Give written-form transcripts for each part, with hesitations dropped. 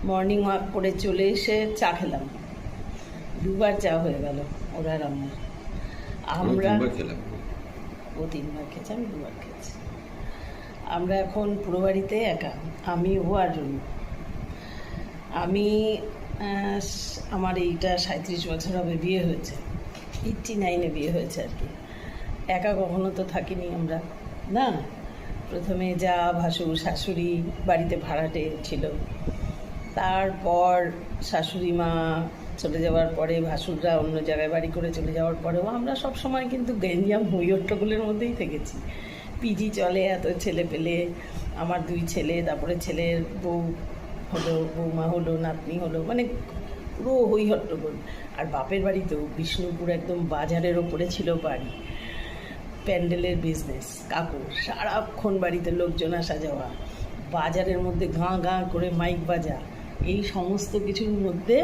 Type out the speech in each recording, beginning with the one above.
Morning walk করে চলে এসে চা খেলাম, দুবার চা হয়ে গেল ওরা আর আমার। আমরা ও 3বার খেয়েছি, আমি 2বার খেয়েছি। আমরা এখন পুরো বাড়িতে একা, আমি ও আর রুনু। আমি আমার এইটা 37 বছর হবে, বিয়ে হয়েছে 89-এ বিয়ে হয়েছে আর কি। একা কখনো তো থাকিনি আমরা, না। প্রথমে যা ভাসুর শাশুড়ি বাড়িতে ভাড়াটে ছিল, তারপর শাশুড়ি মা চলে যাওয়ার পরে ভাসুররা অন্য জায়গায় বাড়ি করে চলে যাওয়ার পরেও আমরা সব সময় কিন্তু গ্যাঞ্জাম হইহট্টগোলের মধ্যেই থেকেছি। পিজি চলে, এত ছেলে পেলে, আমার 2 ছেলে, তারপরে ছেলের বউ হলো, বৌমা হলো, নাতনি হলো, মানে পুরো হইহট্টগোল। আর বাপের বাড়িতেও বিষ্ণুপুর একদম বাজারের ওপরে ছিল বাড়ি, প্যান্ডেলের বিজনেস, কাকুর সারাক্ষণ বাড়িতে লোকজন আসা যাওয়া, বাজারের মধ্যে গাঁ গাঁ করে মাইক বাজা, এই সমস্ত কিছুর মধ্যে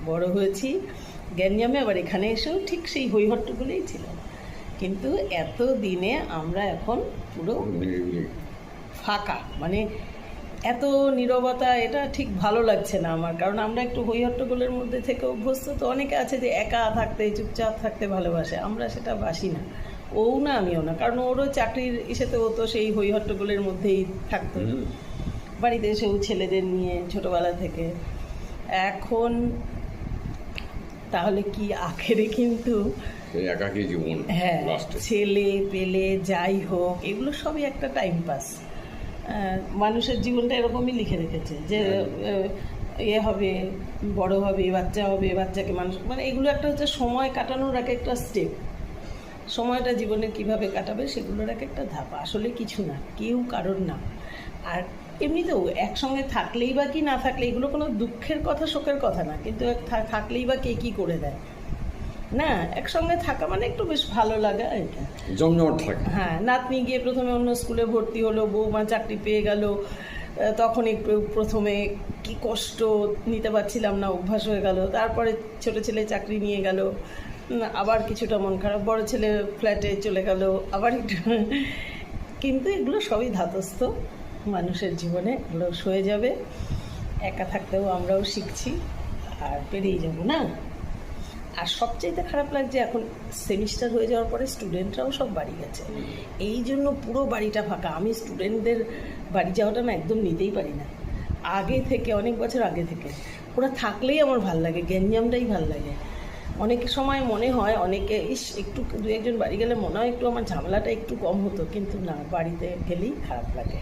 বড় হয়েছি গ্যাঞ্জামে। আবার এখানে এসেও ঠিক সেই হইহট্টগোলেই ছিল, কিন্তু এত দিনে আমরা এখন পুরো ফাঁকা, মানে এত নীরবতা, এটা ঠিক ভালো লাগছে না আমার। কারণ আমরা একটু হইহট্টগোলের মধ্যে থেকে অভ্যস্ত, তো অনেকে আছে যে একা থাকতে, চুপচাপ থাকতে ভালোবাসে, আমরা সেটা বাসি না। ও না, আমিও না, কারণ ওরও চাকরির ইসেতে ও তো সেই হইহট্টগোলের মধ্যেই থাকতো বাড়িতে এসেও ছেলেদের নিয়ে ছোটবেলা থেকে। এখন তাহলে কি আখেরে কিন্তু একাকী জীবন, হ্যাঁ, ছেলে পেলে যাই হোক এগুলো সবই একটা টাইম পাস। মানুষের জীবনটা এরকমই লিখে রেখেছে যে হবে, বড় হবে, বাচ্চা হবে, বাচ্চাকে মানুষ, মানে এগুলো একটা হচ্ছে সময় কাটানোর এক একটা স্টেপ। সময়টা জীবনে কিভাবে কাটাবে সেগুলোর এক একটা ধাপ, আসলে কিছু না, কেউ কারোর না। আর এমনিতেও একসঙ্গে থাকলেই বা কি না থাকলে এগুলো কোনো দুঃখের কথা, শোকের কথা না, কিন্তু থাকলেই বা কে কী করে দেয় না। একসঙ্গে থাকা মানে একটু বেশ ভালো লাগা, এটা জমজমাট থাকে। হ্যাঁ, নাতনি গিয়ে প্রথমে অন্য স্কুলে ভর্তি হলো, বৌমা চাকরি পেয়ে গেল, তখন একটু প্রথমে কি কষ্ট নিতে পারছিলাম না, অভ্যাস হয়ে গেল। তারপরে ছোট ছেলে চাকরি নিয়ে গেল, আবার কিছুটা মন খারাপ, বড় ছেলে ফ্ল্যাটে চলে গেল, আবার একটু কিন্তু এগুলো সবই ধাতস্থ মানুষের জীবনে, এগুলো সয়ে যাবে। একা থাকতেও আমরাও শিখছি আর পেরিয়ে যাব না। আর সবচাইতে খারাপ লাগছে এখন সেমিস্টার হয়ে যাওয়ার পরে স্টুডেন্টরাও সব বাড়ি গেছে, এই জন্য পুরো বাড়িটা ফাঁকা। আমি স্টুডেন্টদের বাড়ি যাওয়াটা না একদম নিতেই পারি না, আগে থেকে, অনেক বছর আগে থেকে। ওরা থাকলেই আমার ভাল লাগে, গ্যাঞ্জামটাই ভাল লাগে। অনেক সময় মনে হয়, অনেকে একটু 2-1 জন বাড়ি গেলে মনে হয় একটু আমার ঝামেলাটা একটু কম হতো, কিন্তু না, বাড়িতে গেলেই খারাপ লাগে।